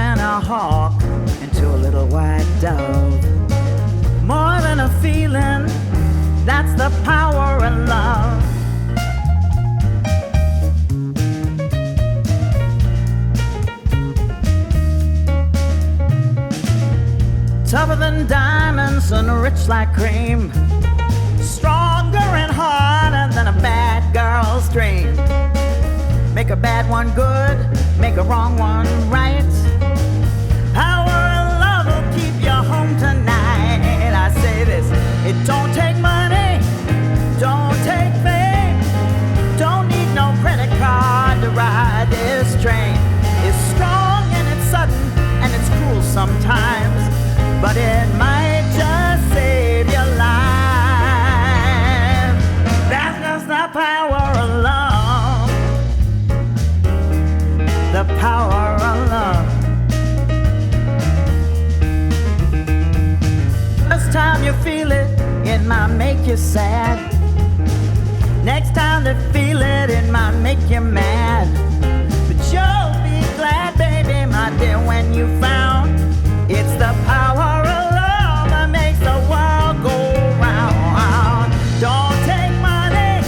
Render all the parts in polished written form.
than a hawk into a little white dove. More than a feeling, that's the power of love. Tougher than diamonds and rich like cream, stronger and harder than a bad girl's dream. Make a bad one good, make a wrong one right. Power of love will keep you home tonight. I say this, it don't take money, don't take fame, don't need no credit card to ride this train. It's strong and it's sudden and it's cruel sometimes, but it might just save your life. That's just the power of love. The power of love. First time you feel it, it might make you sad. Next time they feel it, it might make you mad. But you'll be glad, baby, my dear, when you found it's the power of love that makes the world go round. Don't take money,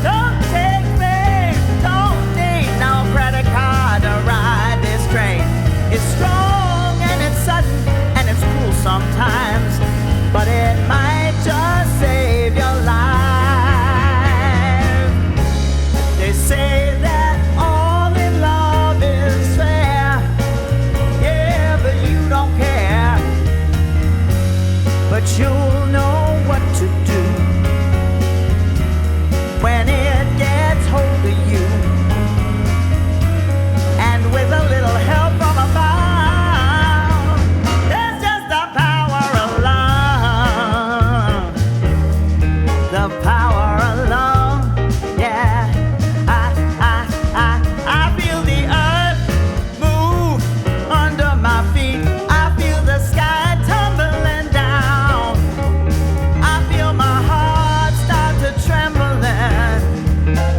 don't take fame, don't need no credit card to ride this train. It's strong and it's sudden and it's cruel sometimes, but it might just save your life. They say that all in love is fair, yeah, but you don't care. But you'll know what to do when it gets hold of you. And with a little help from above, it's just the power of love. The power of love, yeah. I feel the earth move under my feet. I feel the sky tumbling down. I feel my heart start to trembling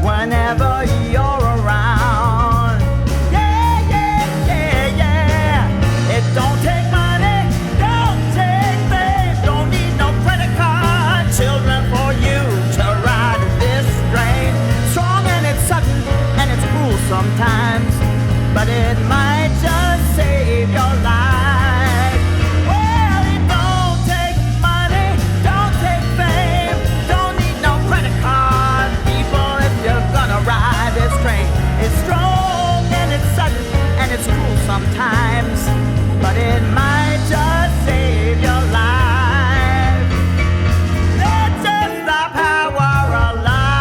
whenever you're around. Yeah, yeah, yeah, yeah. It don't take money, don't take fame, don't need no credit card, children, for you to ride this train. Strong and it's sudden and it's cruel sometimes, but it might just save your life. Well, it don't take money, don't take fame, don't need no credit card, people, if you're gonna ride this train. It's strong and it's sudden and it's cruel sometimes, but it might just save your life. That's just the power of love.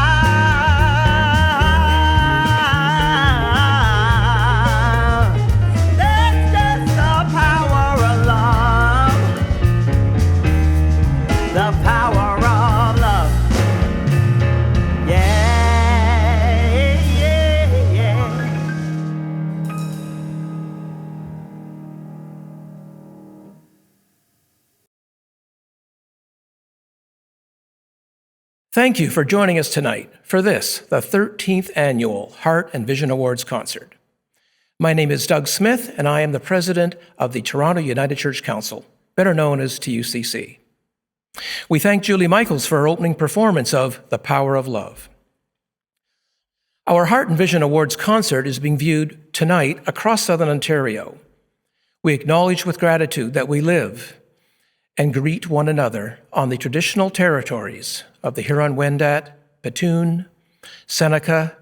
That's just the power of love. The power of love. Yeah, yeah, yeah. Thank you for joining us tonight for this, the 13th Annual Heart and Vision Awards Concert. My name is Doug Smith, and I am the president of the Toronto United Church Council, better known as TUCC. We thank Julie Michaels for her opening performance of The Power of Love. Our Heart and Vision Awards Concert is being viewed tonight across Southern Ontario. We acknowledge with gratitude that we live and greet one another on the traditional territories of the Huron-Wendat, Petun, Seneca,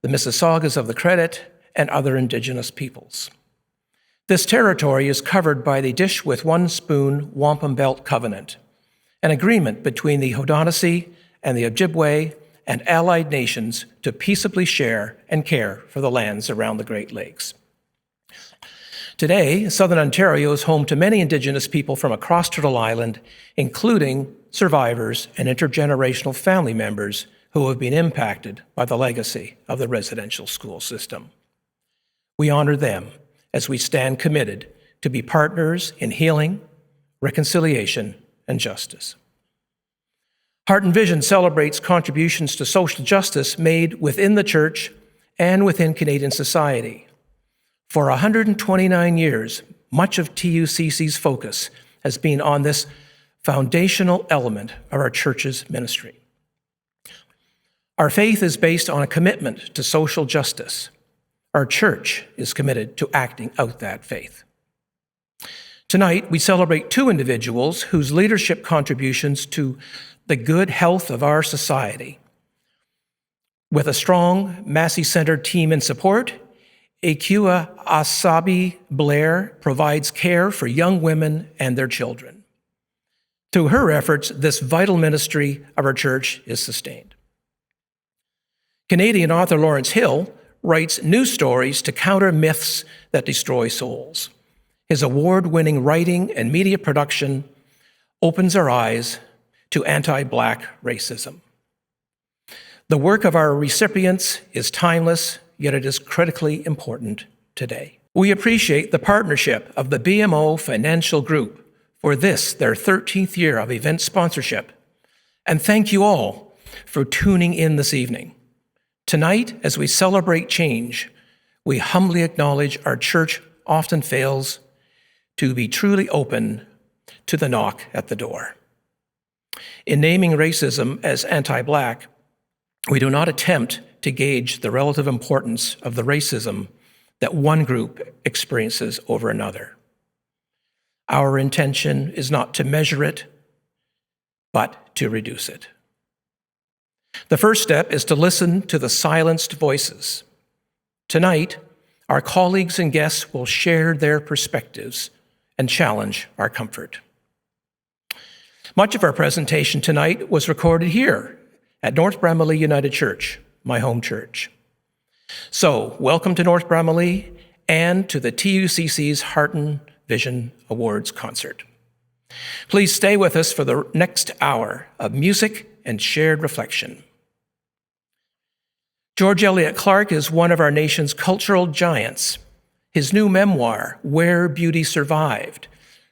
the Mississaugas of the Credit, and other Indigenous peoples. This territory is covered by the Dish with One Spoon Wampum Belt Covenant, an agreement between the Haudenosaunee and the Ojibwe and allied nations to peaceably share and care for the lands around the Great Lakes. Today, Southern Ontario is home to many Indigenous people from across Turtle Island, including survivors and intergenerational family members who have been impacted by the legacy of the residential school system. We honor them as we stand committed to be partners in healing, reconciliation, and justice. Heart and Vision celebrates contributions to social justice made within the church and within Canadian society. For 129 years, much of TUCC's focus has been on this foundational element of our church's ministry. Our faith is based on a commitment to social justice. Our church is committed to acting out that faith. Tonight, we celebrate two individuals whose leadership contributions to the good health of our society. With a strong Massey-centered team in support, Akua Asabi Blair provides care for young women and their children. Through her efforts, this vital ministry of our church is sustained. Canadian author Lawrence Hill writes news stories to counter myths that destroy souls. His award-winning writing and media production opens our eyes to anti-Black racism. The work of our recipients is timeless, yet it is critically important today. We appreciate the partnership of the BMO Financial Group for this, their 13th year of event sponsorship, and thank you all for tuning in this evening. Tonight, as we celebrate change, we humbly acknowledge our church often fails to be truly open to the knock at the door. In naming racism as anti-Black, we do not attempt to gauge the relative importance of the racism that one group experiences over another. Our intention is not to measure it, but to reduce it. The first step is to listen to the silenced voices. Tonight, our colleagues and guests will share their perspectives and challenge our comfort. Much of our presentation tonight was recorded here at North Bramalea United Church, my home church. So, welcome to North Bramalea and to the TUCC's Heart and Vision Awards concert. Please stay with us for the next hour of music and shared reflection. George Eliot Clarke is one of our nation's cultural giants. His new memoir, Where Beauty Survived,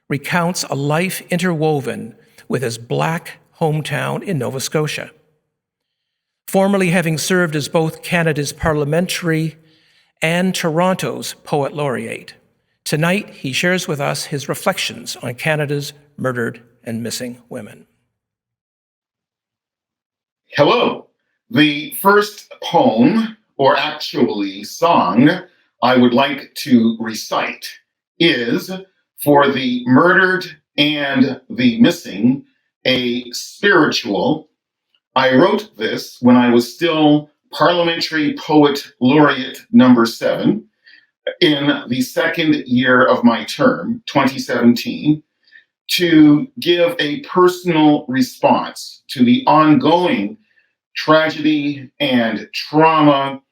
recounts a life interwoven with his Black hometown in Nova Scotia. Formerly having served as both Canada's parliamentary and Toronto's poet laureate, tonight he shares with us his reflections on Canada's murdered and missing women. Hello. The first poem, or actually song, I would like to recite is For the Murdered and the Missing, a Spiritual. I wrote this when I was still Parliamentary Poet Laureate number 7 in the second year of my term, 2017, to give a personal response to the ongoing tragedy and trauma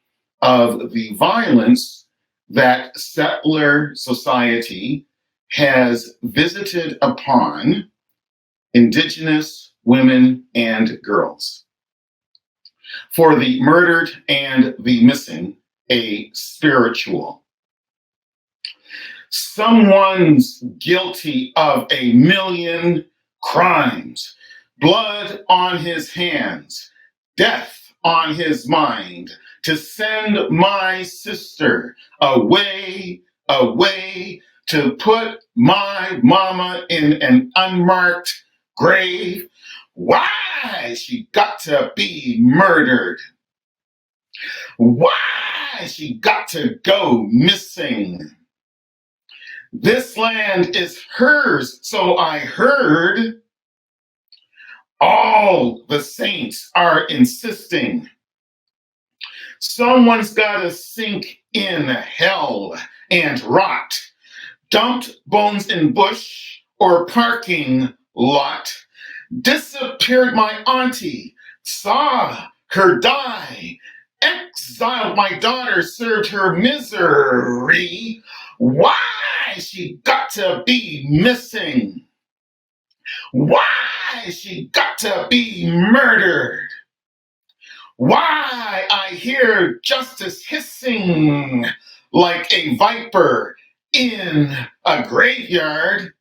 of the violence that settler society has visited upon Indigenous women and girls. For the murdered and the missing, a spiritual. Someone's guilty of 1,000,000 crimes, blood on his hands, death on his mind, to send my sister away, to put my mama in an unmarked grave. Why she got to be murdered? Why she got to go missing? This land is hers, so I heard. All the saints are insisting. Someone's gotta sink in hell and rot. Dumped bones in bush or parking lot. Disappeared my auntie, saw her die. Exiled my daughter, served her misery. Why she got to be missing? Why she got to be murdered? Why I hear justice hissing like a viper in a graveyard?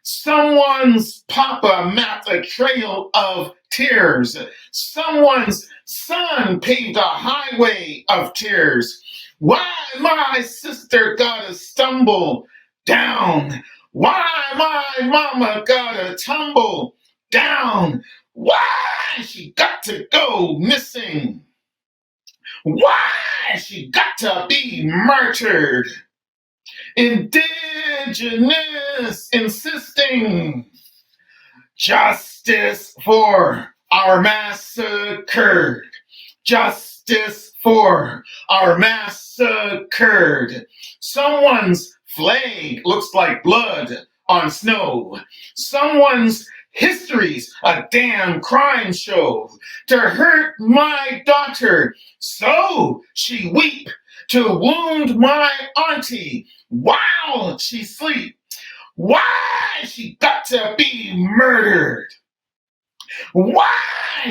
Someone's papa mapped a trail of tears. Someone's son paved a highway of tears. Why my sister gotta stumble down? Why my mama gotta tumble down? Why she got to go missing? Why she got to be murdered? Indigenous insisting justice for our massacred. Justice for our massacred. Someone's flag looks like blood on snow. Someone's history's a damn crime show. To hurt my daughter, so she weep. To wound my auntie while she sleep. Why she got to be murdered? Why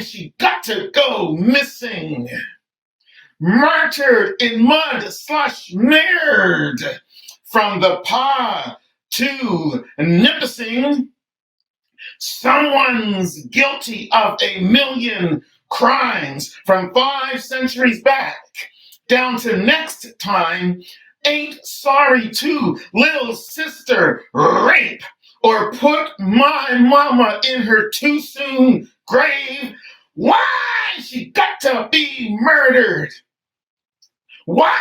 she got to go missing? Martyred in mud slush smeared from the paw to nipping. Someone's guilty of a million crimes from 5 centuries back down to next time. Ain't sorry to little sister rape or put my mama in her too soon grave. Why she got to be murdered? Why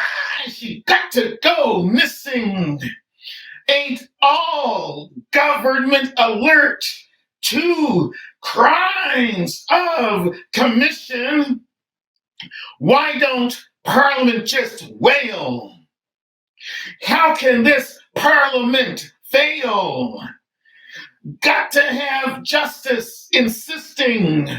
she got to go missing? Ain't all government alert to crimes of commission? Why don't Parliament just wail? How can this Parliament fail? Got to have justice insisting.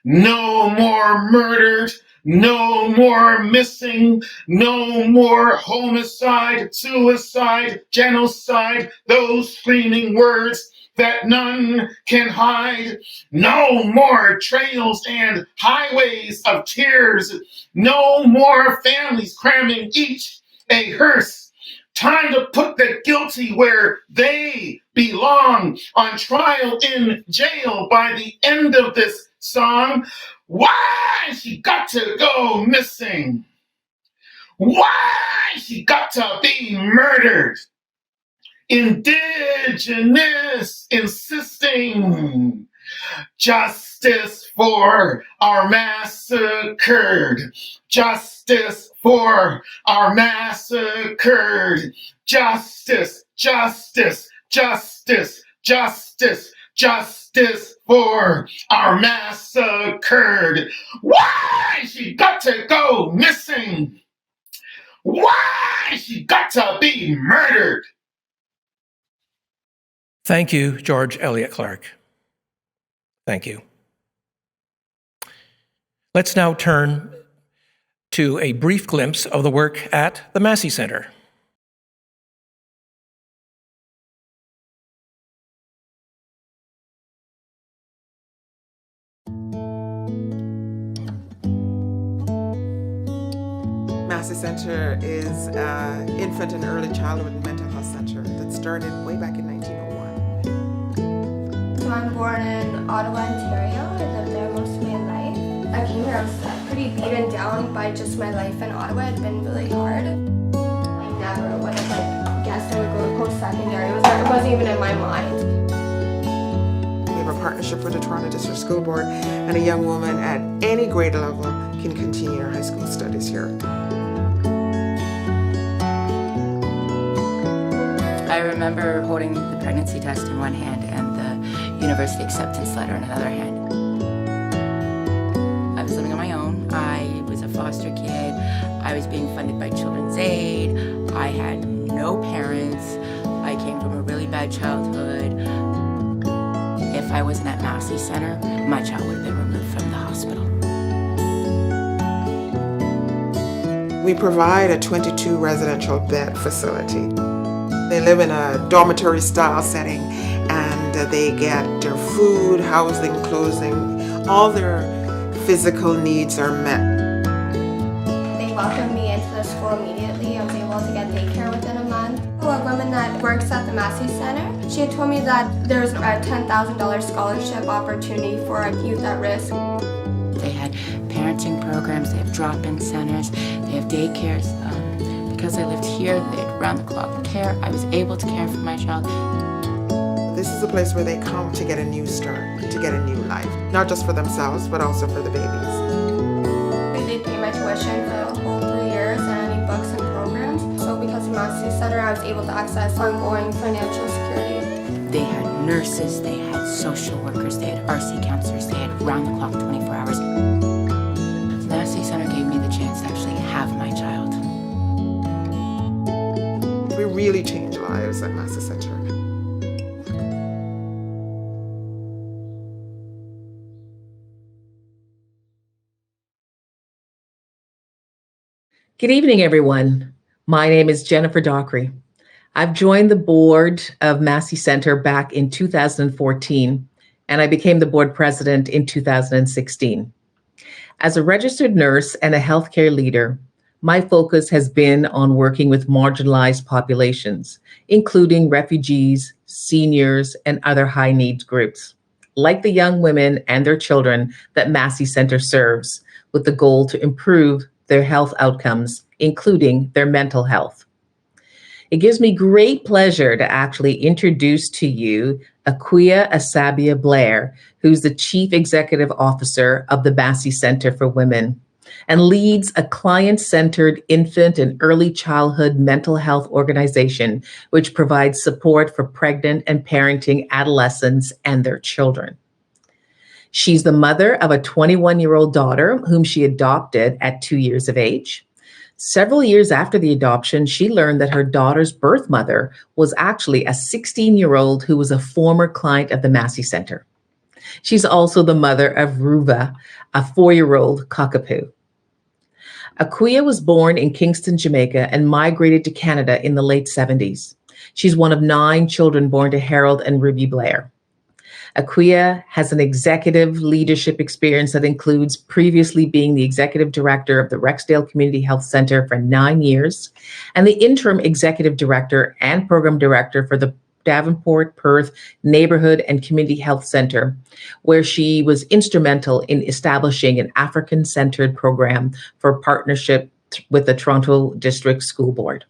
No more murdered, no more missing, no more homicide, suicide, genocide, those screaming words that none can hide. No more trails and highways of tears. No more families cramming each a hearse. Time to put the guilty where they belong, on trial in jail by the end of this song. Why she got to go missing? Why she got to be murdered? Indigenous insisting justice for our massacred. Justice for our massacred. Justice, justice, justice, justice, justice for our massacred. Why she got to go missing? Why she got to be murdered? Thank you, George Elliott Clark. Thank you. Let's now turn to a brief glimpse of the work at the Massey Center. Massey Center is an infant and early childhood mental health center that started way back in 1901. So I'm born in Ottawa, Ontario. I lived there most of my life. I came here, I was pretty beaten down by just my life in Ottawa. It had been really hard. I never would have guessed I would go to post-secondary. It wasn't even in my mind. We have a partnership with the Toronto District School Board, and a young woman at any grade level can continue her high school studies here. I remember holding the pregnancy test in one hand and the university acceptance letter in another hand. I was living on my own. I was a foster kid. I was being funded by Children's Aid. I had no parents. I came from a really bad childhood. If I wasn't at Massey Center, my child would have been removed from the hospital. We provide a 22 residential bed facility. They live in a dormitory style setting, and they get their food, housing, clothing, all their physical needs are met. They welcomed me into the school immediately. I was able to get daycare within a month. A woman that works at the Massey Center, she had told me that there's a $10,000 scholarship opportunity for youth at risk. They had parenting programs, they have drop-in centers, they have daycares. because I lived here, they had round-the-clock care. I was able to care for my child. This is a place where they come to get a new start, to get a new life, not just for themselves, but also for the babies. They pay my tuition for the whole 3 years and any books and programs. So because of Massey Center, I was able to access ongoing financial security. They had nurses, they had social workers, they had RC counselors, they had round-the-clock 24 hours. Massey Center gave me the chance to actually have my child. We really change lives at Massey Center. Good evening, everyone. My name is Jennifer Dockery. I've joined the board of Massey Center back in 2014, and I became the board president in 2016. As a registered nurse and a healthcare leader, my focus has been on working with marginalized populations, including refugees, seniors, and other high needs groups, like the young women and their children that Massey Center serves, with the goal to improve their health outcomes, including their mental health. It gives me great pleasure to actually introduce to you Akua Asabia Blair, who's the Chief Executive Officer of the Massey Center for Women and leads a client-centered infant and early childhood mental health organization, which provides support for pregnant and parenting adolescents and their children. She's the mother of a 21-year-old daughter whom she adopted at 2 years of age. Several years after the adoption, she learned that her daughter's birth mother was actually a 16-year-old who was a former client of the Massey Center. She's also the mother of Ruva, a 4-year-old cockapoo. Akua was born in Kingston, Jamaica, and migrated to Canada in the late 70s. She's one of 9 children born to Harold and Ruby Blair. Akua has an executive leadership experience that includes previously being the executive director of the Rexdale Community Health Center for 9 years and the interim executive director and program director for the Davenport Perth Neighborhood and Community Health Center, where she was instrumental in establishing an African-centered program for partnership with the Toronto District School Board.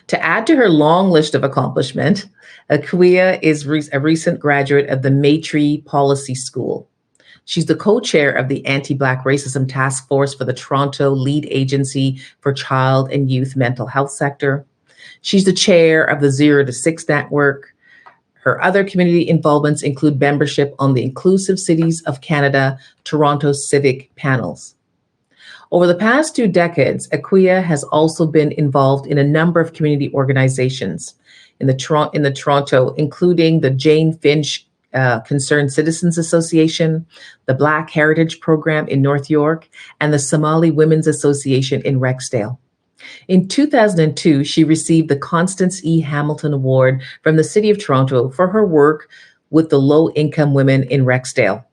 To add to her long list of accomplishment, Akua is a recent graduate of the Maitree Policy School. She's the co-chair of the Anti-Black Racism Task Force for the Toronto Lead Agency for Child and Youth Mental Health Sector. She's the chair of the 0 to 6 Network. Her other community involvements include membership on the Inclusive Cities of Canada Toronto Civic Panels. Over the past 2 decades, Akua has also been involved in a number of community organizations in the Toronto, including the Jane Finch Concerned Citizens Association, the Black Heritage Program in North York, and the Somali Women's Association in Rexdale. In 2002, she received the Constance E. Hamilton Award from the City of Toronto for her work with the low-income women in Rexdale.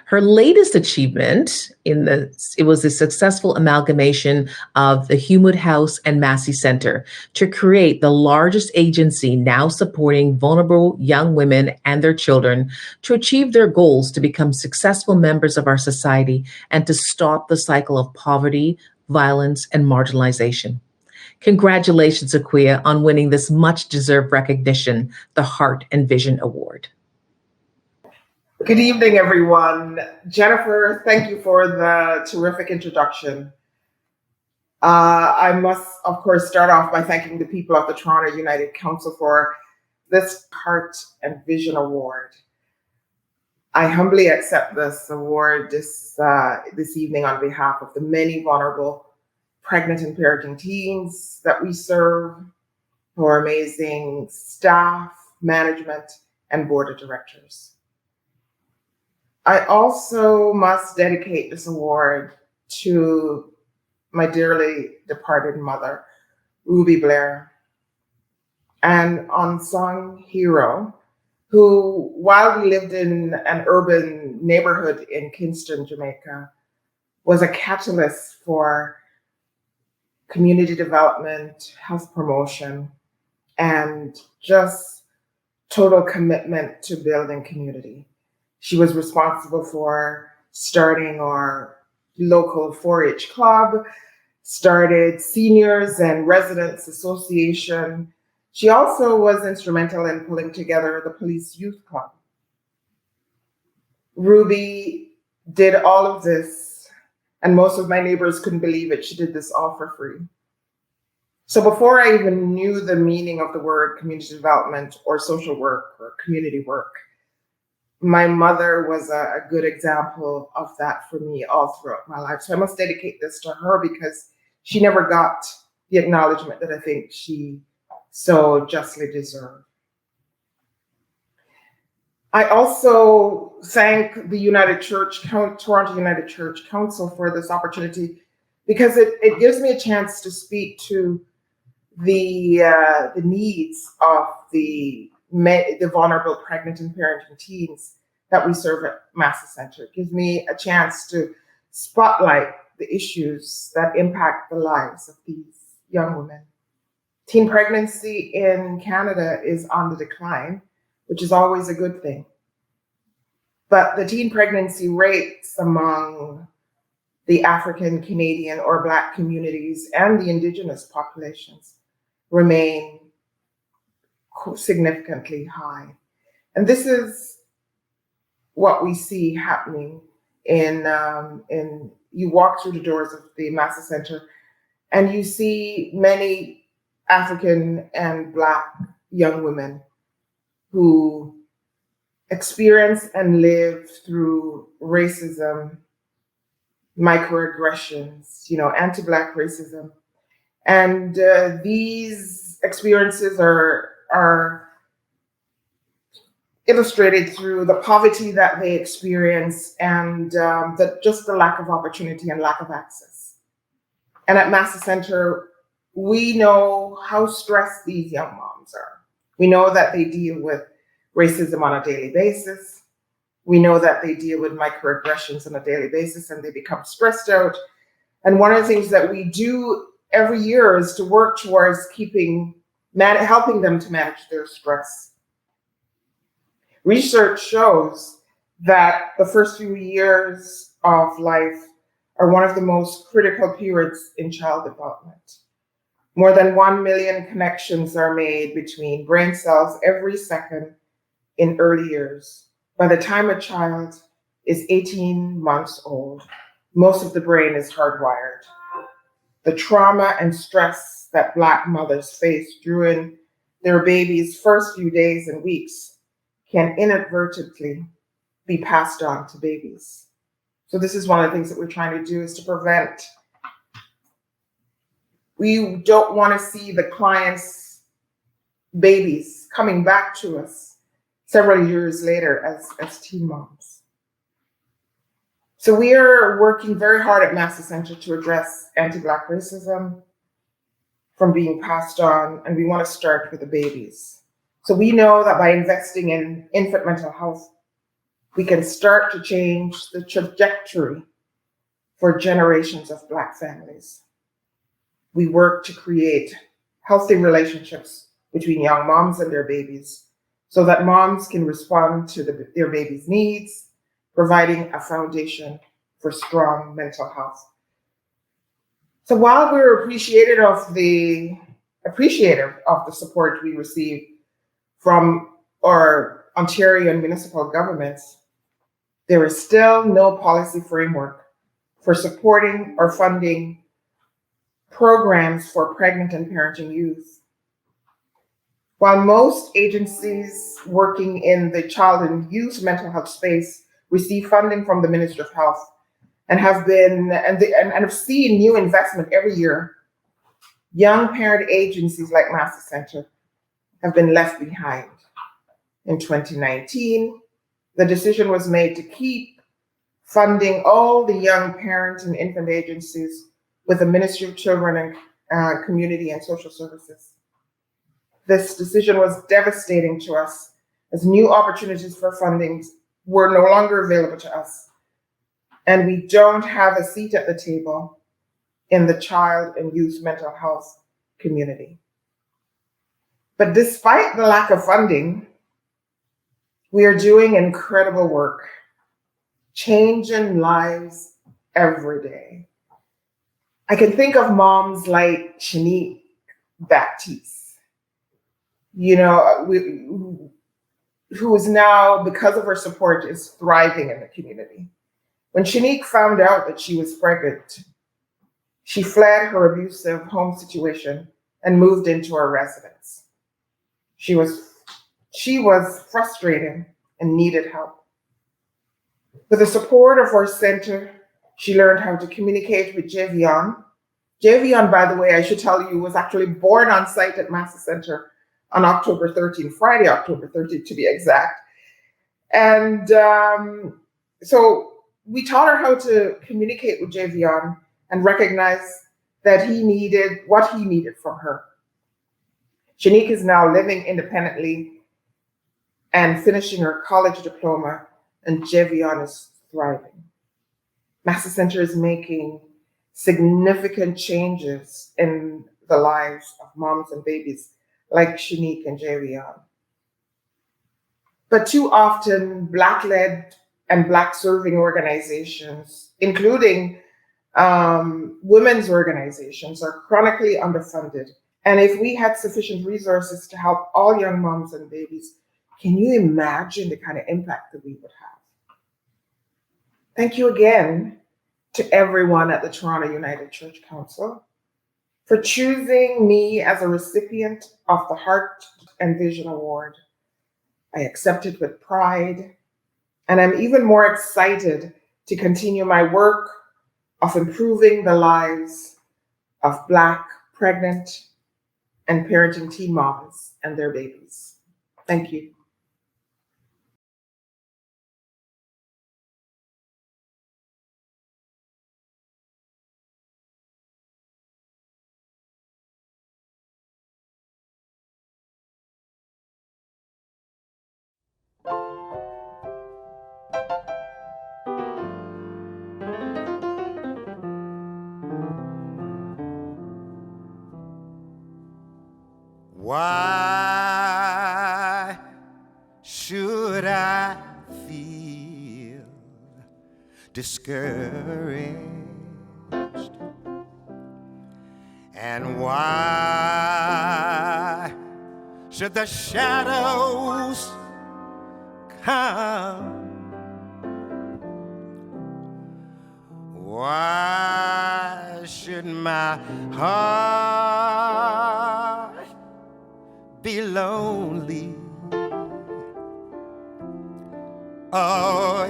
Her latest achievement it was a successful amalgamation of the Humewood House and Massey Center to create the largest agency now supporting vulnerable young women and their children to achieve their goals to become successful members of our society and to stop the cycle of poverty, violence, and marginalization. Congratulations, Akua, on winning this much-deserved recognition, the Heart and Vision Award. Good evening, everyone. Jennifer, thank you for the terrific introduction. I must, of course, start off by thanking the people of the Toronto United Council for this Heart and Vision Award. I humbly accept this award this evening on behalf of the many vulnerable pregnant and parenting teens that we serve, our amazing staff, management, and board of directors. I also must dedicate this award to my dearly departed mother, Ruby Blair, an unsung hero who, while we lived in an urban neighborhood in Kingston, Jamaica, was a catalyst for community development, health promotion, and just total commitment to building community. She was responsible for starting our local 4-H club, started Seniors and Residents Association. She also was instrumental in pulling together the Police Youth Club. Ruby did all of this, and most of my neighbors couldn't believe it. She did this all for free. So before I even knew the meaning of the word community development or social work or community work, my mother was a good example of that for me all throughout my life. So I must dedicate this to her because she never got the acknowledgement that I think she so justly deserved. I also thank the Toronto United Church Council for this opportunity because it gives me a chance to speak to the needs of the vulnerable pregnant and parenting teens that we serve at Massey Centre. It gives me a chance to spotlight the issues that impact the lives of these young women. Teen pregnancy in Canada is on the decline, which is always a good thing. But the teen pregnancy rates among the African, Canadian, or Black communities and the Indigenous populations remain significantly high. And this is what we see happening in you walk through the doors of the Massey Centre and you see many African and Black young women who experience and live through racism, microaggressions, anti-Black racism. And these experiences are illustrated through the poverty that they experience and just the lack of opportunity and lack of access. And at Massey Centre, we know how stressed these young moms are. We know that they deal with racism on a daily basis. We know that they deal with microaggressions on a daily basis and they become stressed out. And one of the things that we do every year is to work towards helping them to manage their stress. Research shows that the first few years of life are one of the most critical periods in child development. More than 1 million connections are made between brain cells every second in early years. By the time a child is 18 months old, most of the brain is hardwired. The trauma and stress that Black mothers face during their baby's first few days and weeks can inadvertently be passed on to babies. So this is one of the things that we're trying to do is to prevent. We don't want to see the clients' babies coming back to us several years later as teen moms. So we are working very hard at Massey Centre to address anti-Black racism from being passed on, and we want to start with the babies. So we know that by investing in infant mental health, we can start to change the trajectory for generations of Black families. We work to create healthy relationships between young moms and their babies so that moms can respond to their baby's needs, providing a foundation for strong mental health. So while we're appreciative of the support we receive from our Ontario and municipal governments, there is still no policy framework for supporting or funding programs for pregnant and parenting youth. While most agencies working in the child and youth mental health space receive funding from the Ministry of Health and have seen new investment every year, young parent agencies like Massey Centre have been left behind. In 2019, the decision was made to keep funding all the young parent and infant agencies with the Ministry of Children and Community and Social Services. This decision was devastating to us as new opportunities for funding were no longer available to us. And we don't have a seat at the table in the child and youth mental health community. But despite the lack of funding, we are doing incredible work, changing lives every day. I can think of moms like Shanique Baptiste, who is now, because of her support, is thriving in the community. When Shanique found out that she was pregnant, she fled her abusive home situation and moved into her residence. She was frustrated and needed help. With the support of our center, she learned how to communicate with Javion. Javion, by the way, I should tell you, was actually born on site at Massey Center on October 13th, Friday, October 13th to be exact. And so we taught her how to communicate with Javion and recognize that he needed what he needed from her. Shanique is now living independently and finishing her college diploma, and Javion is thriving. Massey Center is making significant changes in the lives of moms and babies like Shanique and Javion. But too often, Black-led and Black-serving organizations, including women's organizations, are chronically underfunded. And if we had sufficient resources to help all young moms and babies, can you imagine the kind of impact that we would have? Thank you again to everyone at the Toronto United Church Council for choosing me as a recipient of the Heart and Vision Award. I accept it with pride, and I'm even more excited to continue my work of improving the lives of Black, pregnant, and parenting teen moms and their babies. Thank you. Why should I feel discouraged? And why should the shadows come? Why should my heart be lonely? Oh,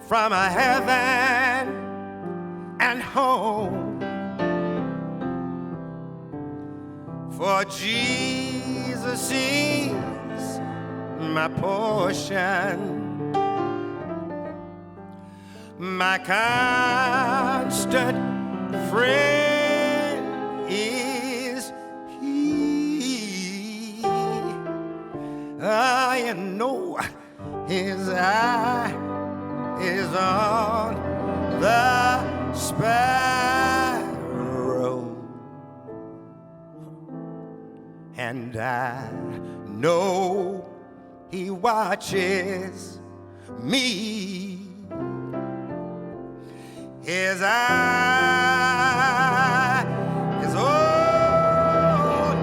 from a heaven and home, for Jesus is my portion, my constant friend is He. I know His eye is on the sparrow, and I know He watches me. His eye is on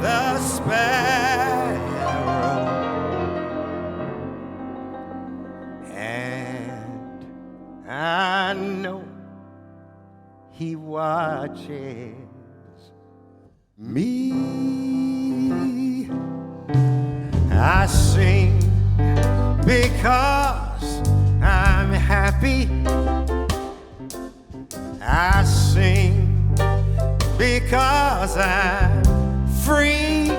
the sparrow, and I know He watches me. I sing because I'm happy. I sing because I'm free.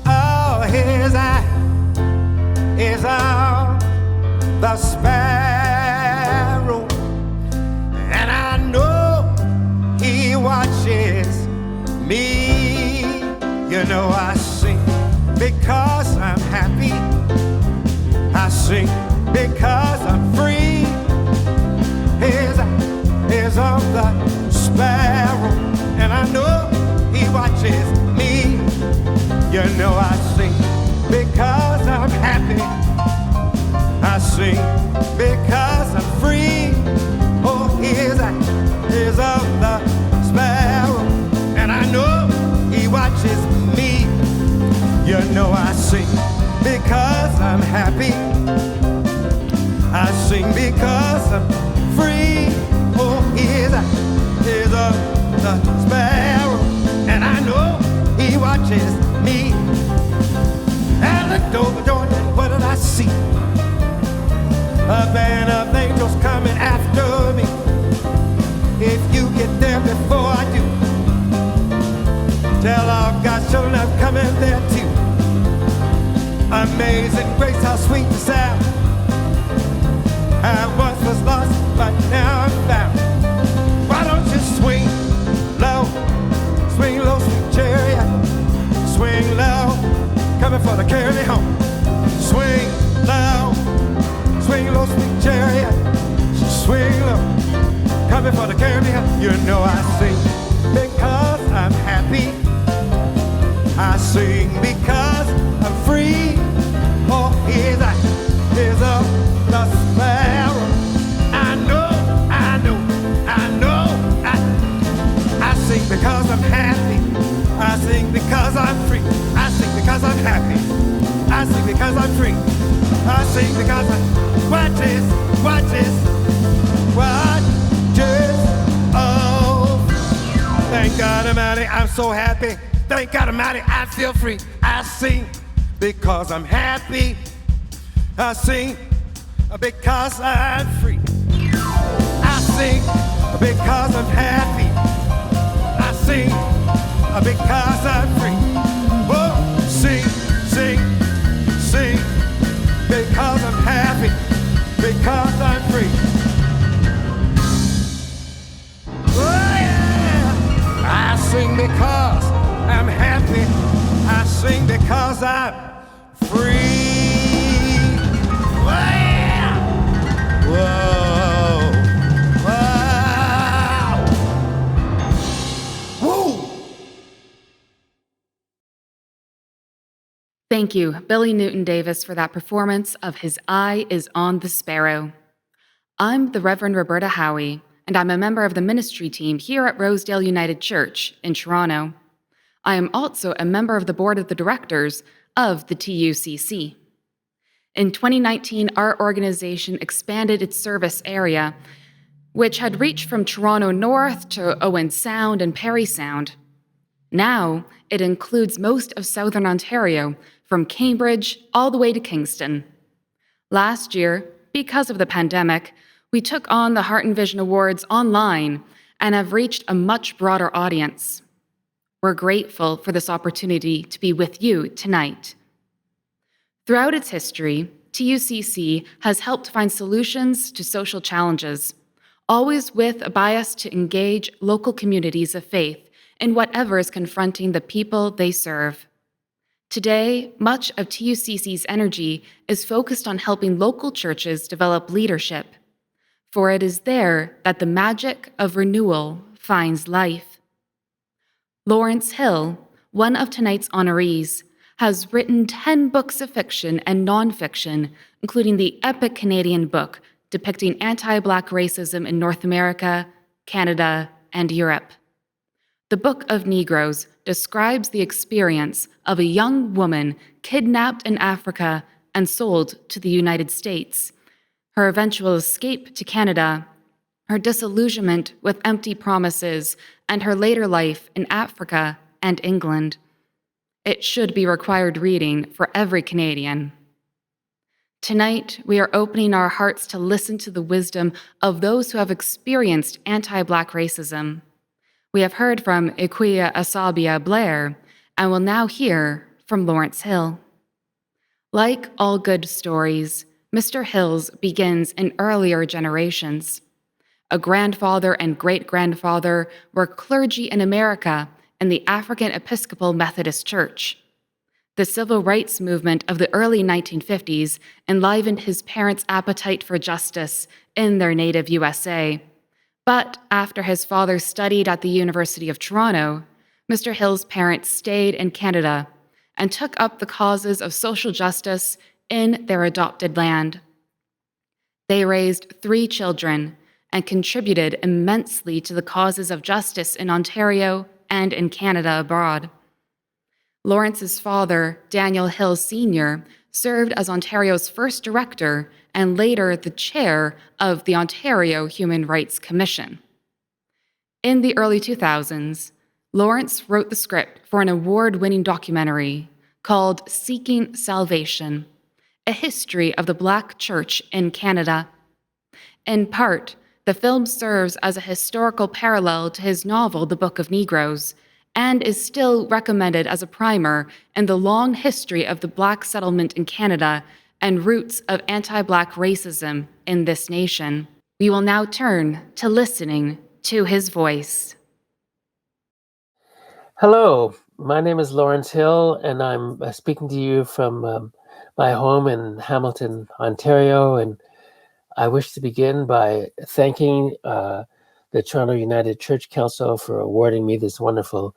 Oh, His eye is on the sparrow, and I know He watches me. You know, I sing because I'm happy. I sing because I'm free. His eye is on the sparrow, and I know He watches me. You know, I sing because I'm happy. I sing because I'm free. Oh, His eye is know I sing because I'm happy. I sing because I'm free. Oh, here's a the sparrow, and I know he watches me. I looked over the door, and what did I see? A band of angels coming after me. If you get there before I do, tell all God's children I'm coming there too. Amazing grace, how sweet the sound. I once was lost, but now I'm found. Why don't you swing low, sweet chariot, swing low, coming for to carry me home. Swing low, sweet chariot, swing low, coming for to carry me home. You know I sing because I'm happy. I sing because I'm free. Oh, here's the sparrow. I sing because I'm happy. I sing because I'm free. I sing because I'm happy. I sing because I'm free. I sing because I watch this. Oh, thank God Almighty, I'm so happy. Thank God Almighty, I feel free. I sing because I'm happy. I sing because I'm free. I sing because I'm happy. I sing because I'm free. Oh, sing because I'm happy, because I'm free. Oh yeah, I sing because I'm happy. I sing because I'm free. Oh yeah. Whoa. Thank you, Billy Newton Davis, for that performance of His Eye is on the Sparrow. I'm the Reverend Roberta Howie, and I'm a member of the ministry team here at Rosedale United Church in Toronto. I am also a member of the board of the directors of the TUCC. In 2019, our organization expanded its service area, which had reached from Toronto North to Owen Sound and Parry Sound. Now, it includes most of southern Ontario, from Cambridge all the way to Kingston. Last year, because of the pandemic, we took on the Heart and Vision Awards online and have reached a much broader audience. We're grateful for this opportunity to be with you tonight. Throughout its history, TUCC has helped find solutions to social challenges, always with a bias to engage local communities of faith in whatever is confronting the people they serve. Today, much of TUCC's energy is focused on helping local churches develop leadership, for it is there that the magic of renewal finds life. Lawrence Hill, one of tonight's honorees, has written 10 books of fiction and nonfiction, including the epic Canadian book depicting anti-Black racism in North America, Canada, and Europe. The Book of Negroes describes the experience of a young woman kidnapped in Africa and sold to the United States, her eventual escape to Canada, her disillusionment with empty promises, and her later life in Africa and England. It should be required reading for every Canadian. Tonight, we are opening our hearts to listen to the wisdom of those who have experienced anti-Black racism. We have heard from Ikuya Asabia Blair, and will now hear from Lawrence Hill. Like all good stories, Mr. Hill's begins in earlier generations. A grandfather and great-grandfather were clergy in America in the African Episcopal Methodist Church. The civil rights movement of the early 1950s enlivened his parents' appetite for justice in their native USA. But after his father studied at the University of Toronto, Mr. Hill's parents stayed in Canada and took up the causes of social justice in their adopted land. They raised 3 children and contributed immensely to the causes of justice in Ontario and in Canada abroad. Lawrence's father, Daniel Hill Sr., served as Ontario's first director and later the chair of the Ontario Human Rights Commission. In the early 2000s, Lawrence wrote the script for an award-winning documentary called Seeking Salvation, a history of the Black Church in Canada. In part, the film serves as a historical parallel to his novel The Book of Negroes, and is still recommended as a primer in the long history of the Black settlement in Canada and roots of anti-Black racism in this nation. We will now turn to listening to his voice. Hello, my name is Lawrence Hill, and I'm speaking to you from my home in Hamilton, Ontario. And I wish to begin by thanking the Toronto United Church Council for awarding me this wonderful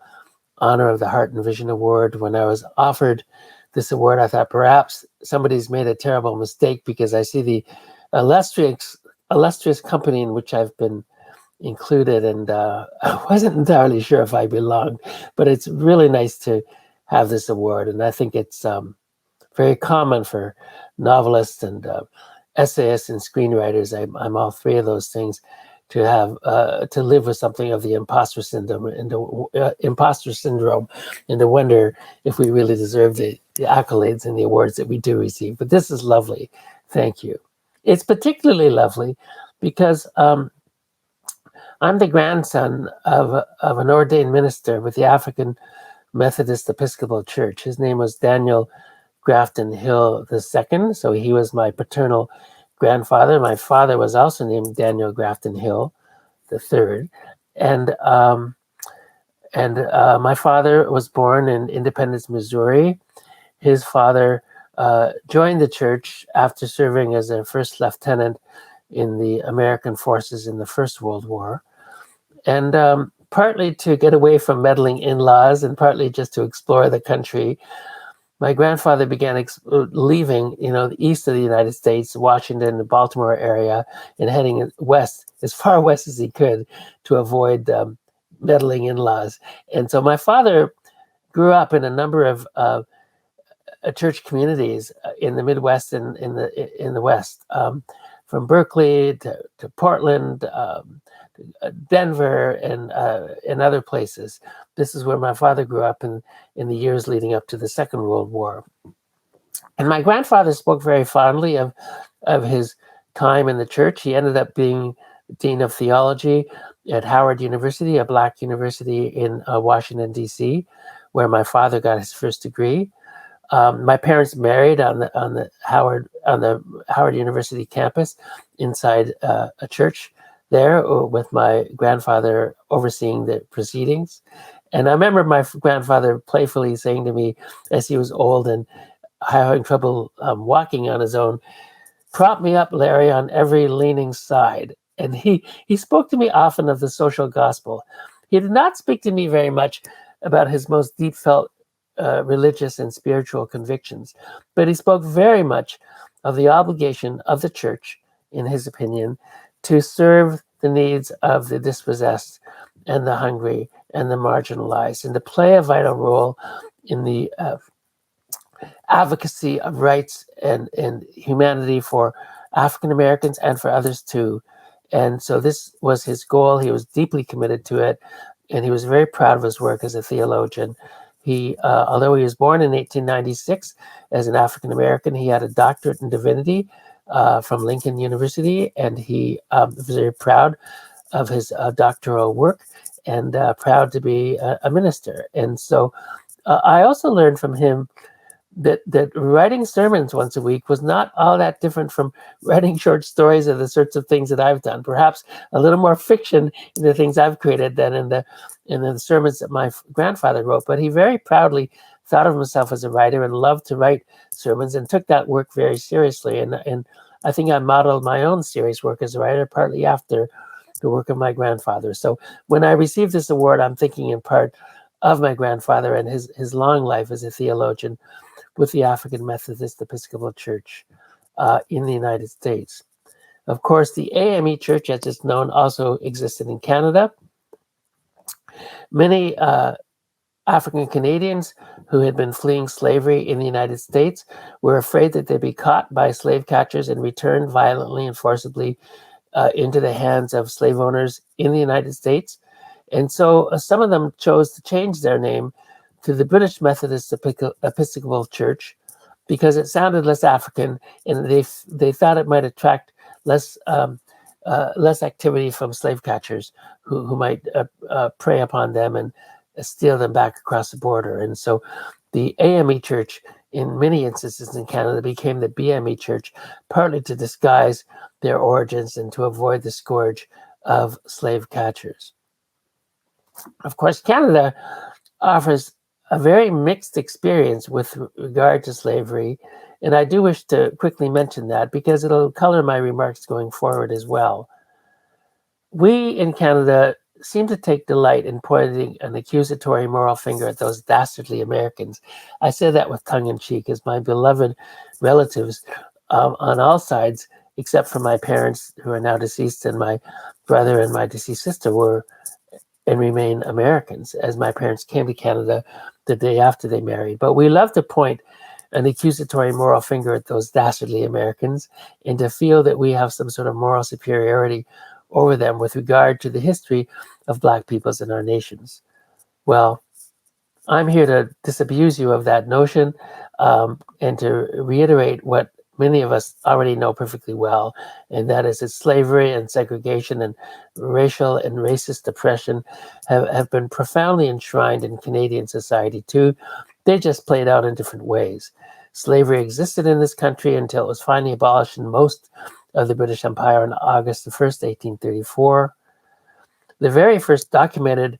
honor of the Heart and Vision Award. When I was offered this award, I thought perhaps somebody's made a terrible mistake, because I see the illustrious company in which I've been included, and I wasn't entirely sure if I belonged, but it's really nice to have this award. And I think it's very common for novelists and essayists and screenwriters. I'm all three of those things, to have to live with something of the imposter syndrome and to wonder if we really deserve the accolades and the awards that we do receive. But this is lovely. Thank you. It's particularly lovely because I'm the grandson of an ordained minister with the African Methodist Episcopal Church. His name was Daniel Grafton Hill II, so he was my paternal grandfather. My father was also named Daniel Grafton Hill III, and my father was born in Independence, Missouri. His father joined the church after serving as a first lieutenant in the American forces in the First World War, and partly to get away from meddling in-laws and partly just to explore the country. My grandfather began leaving, the east of the United States, Washington, the Baltimore area, and heading west, as far west as he could, to avoid meddling in-laws. And so my father grew up in a number of church communities in the Midwest and in the West, from Berkeley to Portland, Denver, and other places. This is where my father grew up in the years leading up to the Second World War. And my grandfather spoke very fondly of his time in the church. He ended up being Dean of Theology at Howard University, a Black university in Washington, D.C., where my father got his first degree. My parents married on the Howard University campus inside a church there, with my grandfather overseeing the proceedings. And I remember my grandfather playfully saying to me, as he was old and having trouble walking on his own, "Prop me up, Larry, on every leaning side." And he spoke to me often of the social gospel. He did not speak to me very much about his most deep felt religious and spiritual convictions, but he spoke very much of the obligation of the church, in his opinion, to serve the needs of the dispossessed and the hungry and the marginalized, and to play a vital role in the advocacy of rights and humanity for African Americans and for others too. And so this was his goal. He was deeply committed to it, and he was very proud of his work as a theologian. He, although he was born in 1896 as an African American, he had a doctorate in divinity from Lincoln University, and he was very proud of his doctoral work and proud to be a minister. And so I also learned from him that writing sermons once a week was not all that different from writing short stories or the sorts of things that I've done. Perhaps a little more fiction in the things I've created than in the sermons that my grandfather wrote. But he very proudly thought of himself as a writer and loved to write sermons and took that work very seriously. And I think I modeled my own serious work as a writer partly after the work of my grandfather. So when I received this award, I'm thinking in part of my grandfather and his long life as a theologian with the African Methodist Episcopal Church in the United States. Of course, the AME Church, as it's known, also existed in Canada. Many African Canadians who had been fleeing slavery in the United States were afraid that they'd be caught by slave catchers and returned violently and forcibly into the hands of slave owners in the United States. And so some of them chose to change their name to the British Methodist Episcopal Church because it sounded less African, and they thought it might attract less activity from slave catchers who might prey upon them and steal them back across the border. And so the AME Church, in many instances in Canada, became the BME Church, partly to disguise their origins and to avoid the scourge of slave catchers. Of course, Canada offers a very mixed experience with regard to slavery, and I do wish to quickly mention that because it'll color my remarks going forward as well. We in Canada seem to take delight in pointing an accusatory moral finger at those dastardly Americans. I say that with tongue in cheek, as my beloved relatives on all sides, except for my parents who are now deceased, and my brother and my deceased sister were and remain Americans, as my parents came to Canada the day after they married. But we love to point an accusatory moral finger at those dastardly Americans and to feel that we have some sort of moral superiority over them with regard to the history of Black peoples in our nations. Well, I'm here to disabuse you of that notion and to reiterate what many of us already know perfectly well, and that is that slavery and segregation and racial and racist oppression have been profoundly enshrined in Canadian society too. They just played out in different ways. Slavery existed in this country until it was finally abolished in most of the British Empire on August the 1st, 1834. The very first documented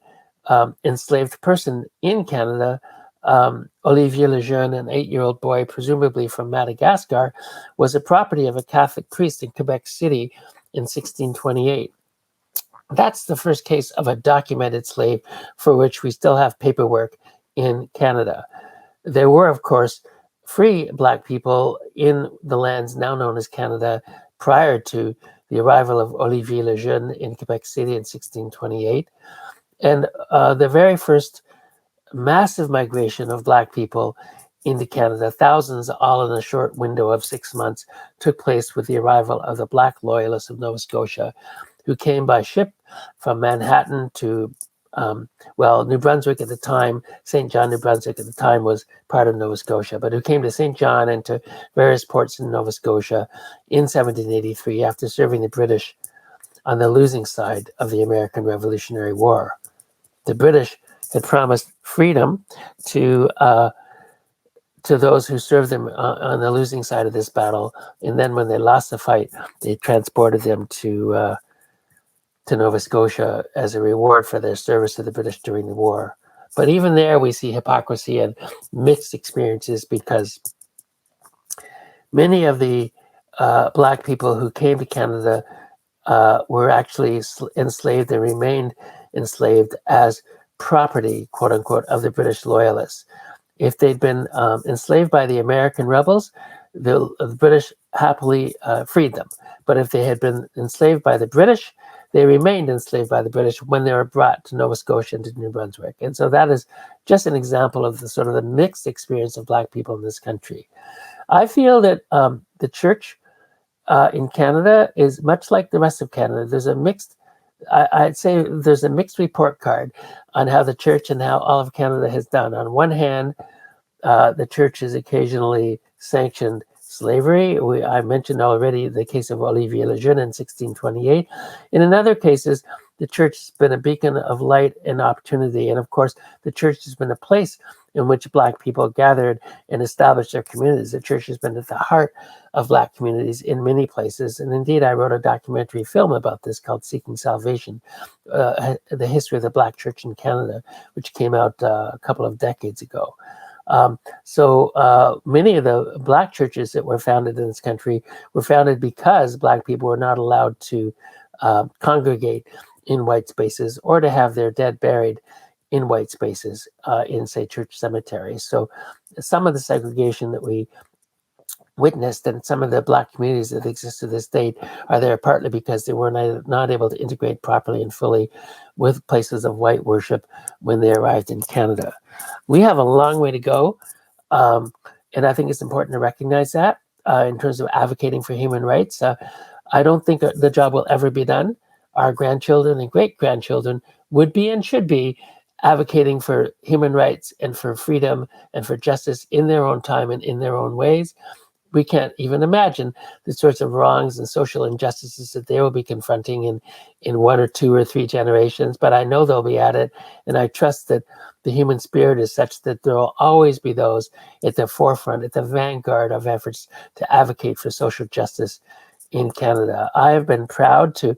enslaved person in Canada, Olivier Lejeune, an 8-year-old boy, presumably from Madagascar, was a property of a Catholic priest in Quebec City in 1628. That's the first case of a documented slave for which we still have paperwork in Canada. There were, of course, free Black people in the lands now known as Canada prior to the arrival of Olivier Lejeune in Quebec City in 1628. And the very first massive migration of Black people into Canada, thousands all in a short window of 6 months, took place with the arrival of the Black Loyalists of Nova Scotia, who came by ship from Manhattan to, New Brunswick at the time. St. John, New Brunswick at the time was part of Nova Scotia, but who came to St. John and to various ports in Nova Scotia in 1783 after serving the British on the losing side of the American Revolutionary War. The British had promised freedom to those who served them on the losing side of this battle, and then when they lost the fight, they transported them to Nova Scotia as a reward for their service to the British during the war. But even there, we see hypocrisy and mixed experiences because many of the Black people who came to Canada were actually enslaved and remained enslaved as property, quote unquote, of the British loyalists. If they'd been enslaved by the American rebels, the British happily freed them. But if they had been enslaved by the British, they remained enslaved by the British when they were brought to Nova Scotia and to New Brunswick. And so that is just an example of the sort of the mixed experience of Black people in this country. I feel that the church in Canada is much like the rest of Canada. There's a mixed, I'd say there's a mixed report card on how the church and how all of Canada has done. On one hand, the church has occasionally sanctioned slavery. I mentioned already the case of Olivier Lejeune in 1628. In other cases, the church has been a beacon of light and opportunity. And of course, the church has been a place in which Black people gathered and established their communities. The church has been at the heart of Black communities in many places. And indeed, I wrote a documentary film about this called Seeking Salvation, the history of the Black church in Canada, which came out a couple of decades ago. So many of the Black churches that were founded in this country were founded because Black people were not allowed to congregate in white spaces or to have their dead buried in white spaces in, say, church cemeteries. So some of the segregation that we witnessed, and some of the Black communities that exist to this date are there partly because they were not able to integrate properly and fully with places of white worship when they arrived in Canada. We have a long way to go, and I think it's important to recognize that in terms of advocating for human rights. I don't think the job will ever be done. Our grandchildren and great-grandchildren would be and should be advocating for human rights and for freedom and for justice in their own time and in their own ways. We can't even imagine the sorts of wrongs and social injustices that they will be confronting in 1 or 2 or 3 generations. But I know they'll be at it, and I trust that the human spirit is such that there will always be those at the forefront, at the vanguard of efforts to advocate for social justice in Canada. I have been proud to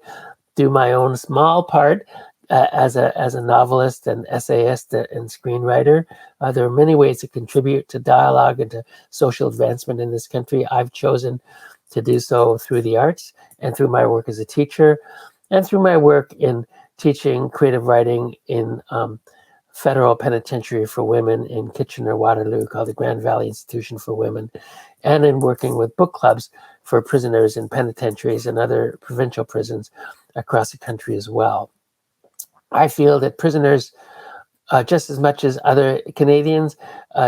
do my own small part as a novelist and essayist and screenwriter. There are many ways to contribute to dialogue and to social advancement in this country. I've chosen to do so through the arts and through my work as a teacher and through my work in teaching creative writing in federal penitentiary for women in Kitchener-Waterloo called the Grand Valley Institution for Women, and in working with book clubs for prisoners in penitentiaries and other provincial prisons across the country as well. I feel that prisoners, just as much as other Canadians,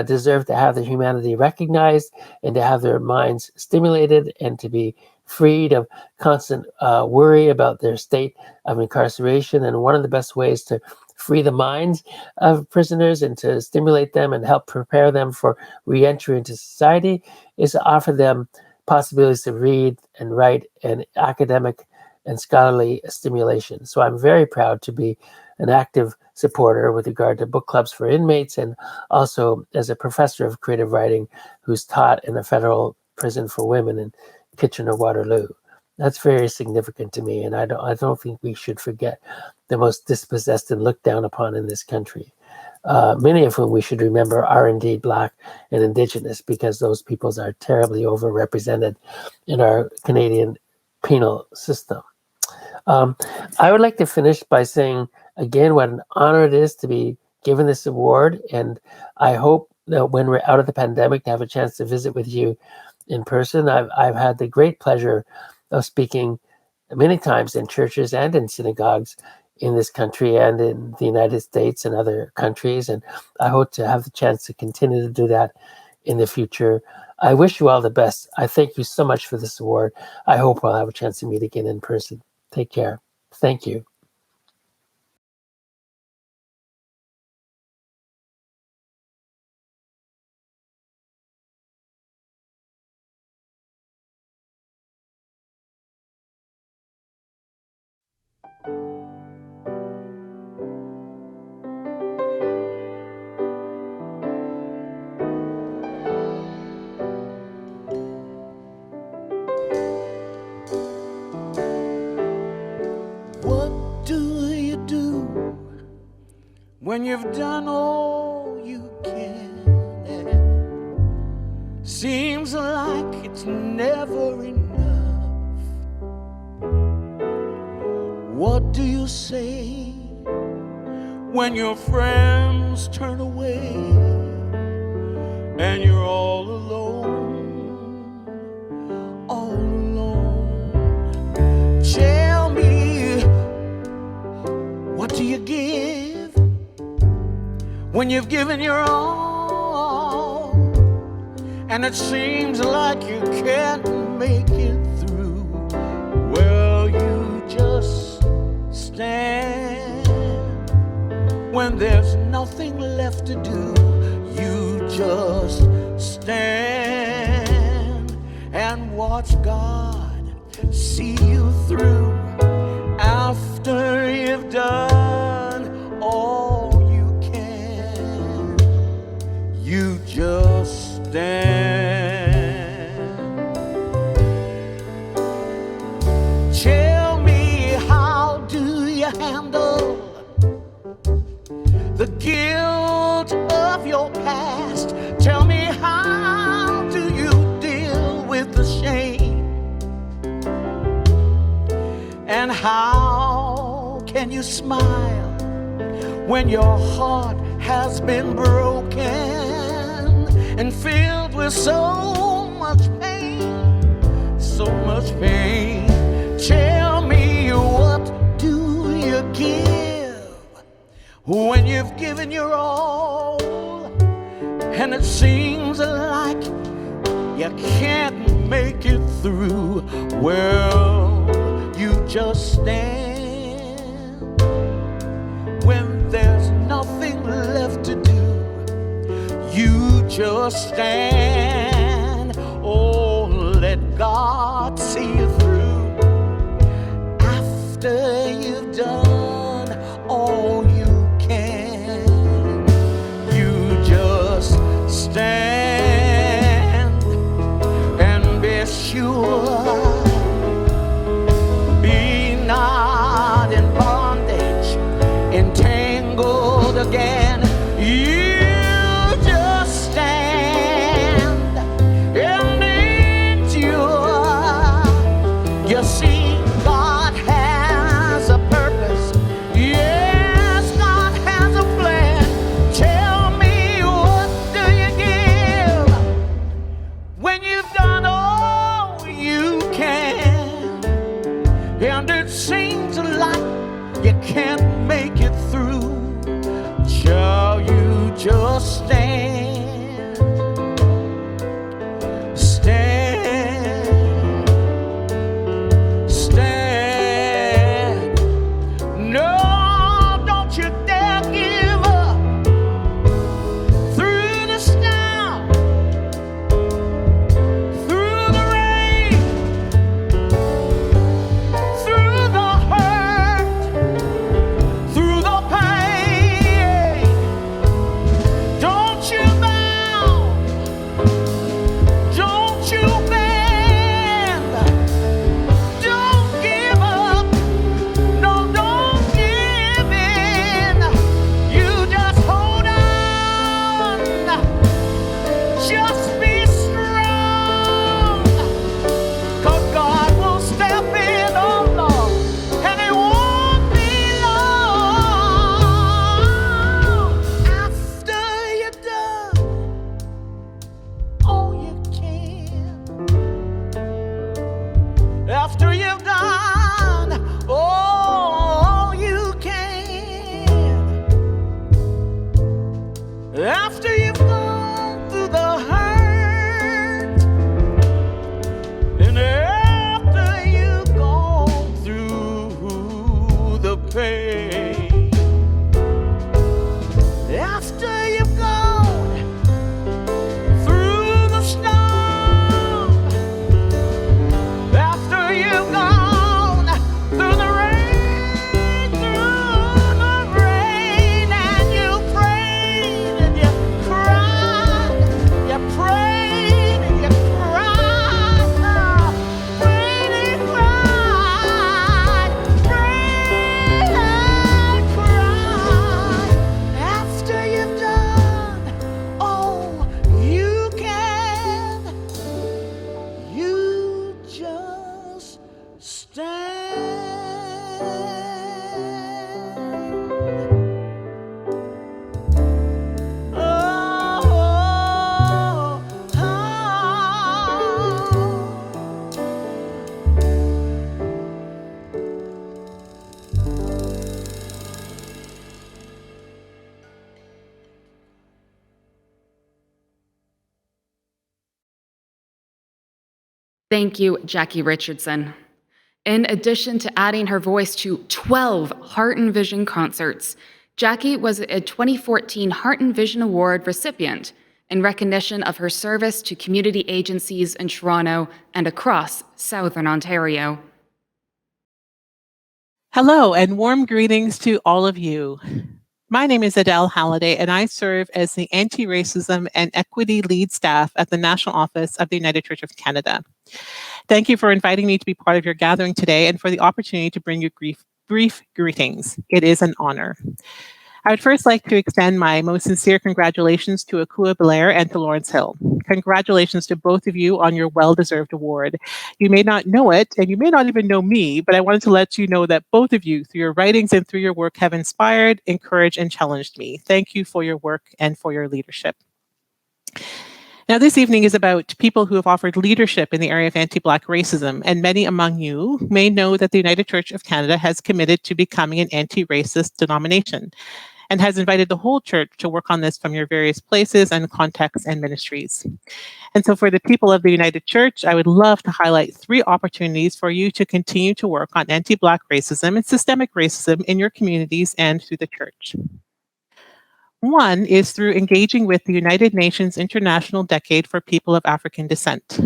deserve to have their humanity recognized and to have their minds stimulated and to be freed of constant worry about their state of incarceration. And one of the best ways to free the minds of prisoners and to stimulate them and help prepare them for re-entry into society is to offer them possibilities to read and write and academic and scholarly stimulation. So I'm very proud to be an active supporter with regard to book clubs for inmates, and also as a professor of creative writing who's taught in a federal prison for women in Kitchener-Waterloo. That's very significant to me, and I don't think we should forget the most dispossessed and looked down upon in this country. Many of whom we should remember are indeed Black and Indigenous, because those peoples are terribly overrepresented in our Canadian penal system. I would like to finish by saying again what an honor it is to be given this award, and I hope that when we're out of the pandemic to have a chance to visit with you in person. I've had the great pleasure of speaking many times in churches and in synagogues in this country and in the United States and other countries, and I hope to have the chance to continue to do that in the future. I wish you all the best. I thank you so much for this award. I hope we'll have a chance to meet again in person. Take care. Thank you. When you've done all you can, and seems like it's never enough. What do you say when your friends turn away and you're all alone, all alone? Tell me, what do you give when you've given your all, and it seems like you can't make it through? Well, you just stand. When there's nothing left to do, you just stand and watch God see you through. After you've done all you just stand. Tell me, how do you handle the guilt of your past? Tell me, how do you deal with the shame? And how can you smile when your heart has been broken and filled with so much pain? so much pain. Tell me, what do you give when you've given your all and it seems like you can't make it through? Well, you just stand when there's nothing left to do. You just stand. Oh, let God see you through. After you've done all you can, you just stand and be sure. Be not in bondage, entangled again. You just stand and endure. You see, God has a purpose. Yes, God has a plan. Tell me, what do you give when you've done all you can and it seems like you can't make it through? Shall you just stand? Stand. Stand. No, don't you dare give up. Through the storm, through the rain, through the hurt, through the pain. Don't you bow, don't you bend, don't give up, no, don't give in. You just hold on, just be strong, 'cause God will step in, oh Lord, and it won't be long. After you're done all you can, after you've done all you can, after you've gone through the hurt, and after you've gone through the pain, after you've gone through the storm, after you've gone through the rain, and you prayed and you cried, you prayed and you cried, prayed and cried, prayed and cried. After you've done all you can, you just stand. Oh, oh, oh. Thank you, Jackie Richardson. In addition to adding her voice to 12 Heart and Vision concerts, Jackie was a 2014 Heart and Vision Award recipient in recognition of her service to community agencies in Toronto and across Southern Ontario. Hello, and warm greetings to all of you. My name is Adele Halliday, and I serve as the Anti-Racism and Equity Lead Staff at the National Office of the United Church of Canada. Thank you for inviting me to be part of your gathering today and for the opportunity to bring you brief greetings. It is an honor. I would first like to extend my most sincere congratulations to Akua Belair and to Lawrence Hill. Congratulations to both of you on your well-deserved award. You may not know it, and you may not even know me, but I wanted to let you know that both of you, through your writings and through your work, have inspired, encouraged, and challenged me. Thank you for your work and for your leadership. Now, this evening is about people who have offered leadership in the area of anti-Black racism, and many among you may know that the United Church of Canada has committed to becoming an anti-racist denomination and has invited the whole church to work on this from your various places and contexts and ministries. And so for the people of the United Church, I would love to highlight 3 opportunities for you to continue to work on anti-Black racism and systemic racism in your communities and through the church. One is through engaging with the United Nations International Decade for People of African Descent.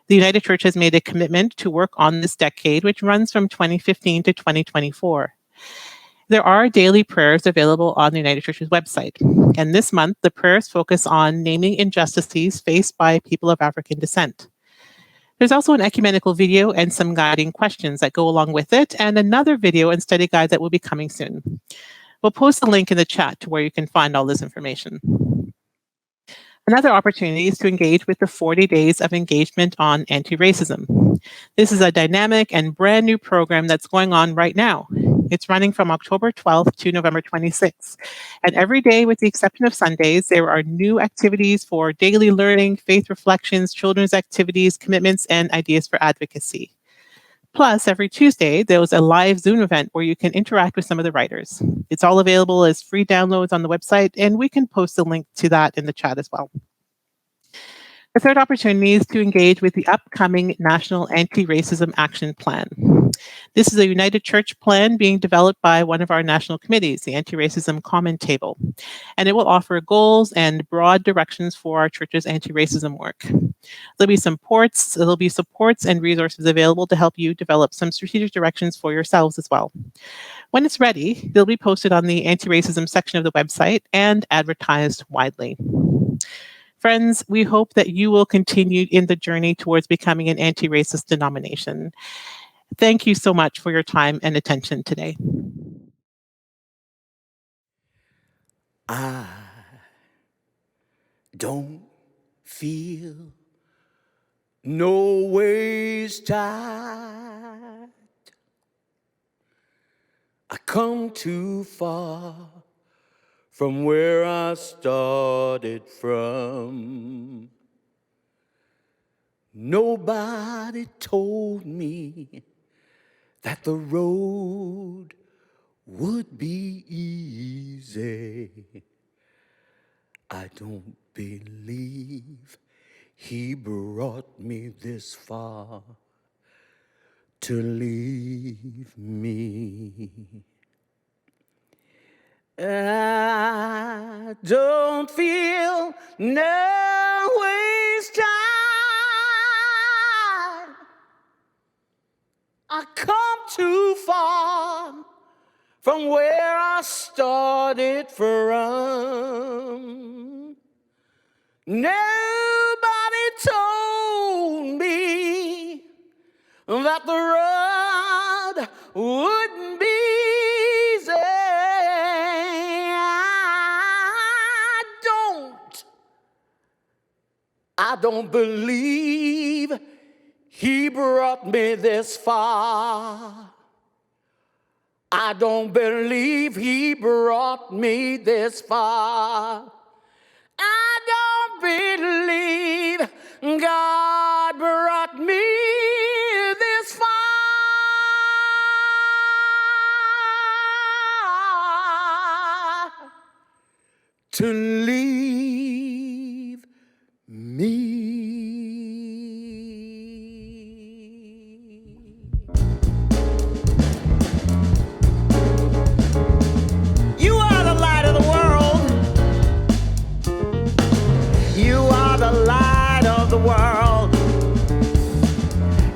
The United Church has made a commitment to work on this decade, which runs from 2015 to 2024. There are daily prayers available on the United Church's website. And this month, the prayers focus on naming injustices faced by people of African descent. There's also an ecumenical video and some guiding questions that go along with it, and another video and study guide that will be coming soon. We'll post a link in the chat to where you can find all this information. Another opportunity is to engage with the 40 Days of Engagement on Anti-Racism. This is a dynamic and brand new program that's going on right now. It's running from October 12th to November 26th. And every day, with the exception of Sundays, there are new activities for daily learning, faith reflections, children's activities, commitments, and ideas for advocacy. Plus, every Tuesday, there's a live Zoom event where you can interact with some of the writers. It's all available as free downloads on the website, and we can post a link to that in the chat as well. The third opportunity is to engage with the upcoming National Anti-Racism Action Plan. This is a United Church plan being developed by one of our national committees, the Anti-Racism Common Table, and it will offer goals and broad directions for our church's anti-racism work. There'll be supports and resources available to help you develop some strategic directions for yourselves as well. When it's ready, they'll be posted on the anti-racism section of the website and advertised widely. Friends, we hope that you will continue in the journey towards becoming an anti-racist denomination. Thank you so much for your time and attention today. I don't feel no ways tired. I come too far from where I started from. Nobody told me that the road would be easy. I don't believe he brought me this far to leave me. I don't feel no waste time. I come too far from where I started from. Nobody told me that the road wouldn't be easy. I don't believe he brought me this far. I don't believe he brought me this far. I don't believe God brought me this far to leave me. You are the light of the world. You are the light of the world.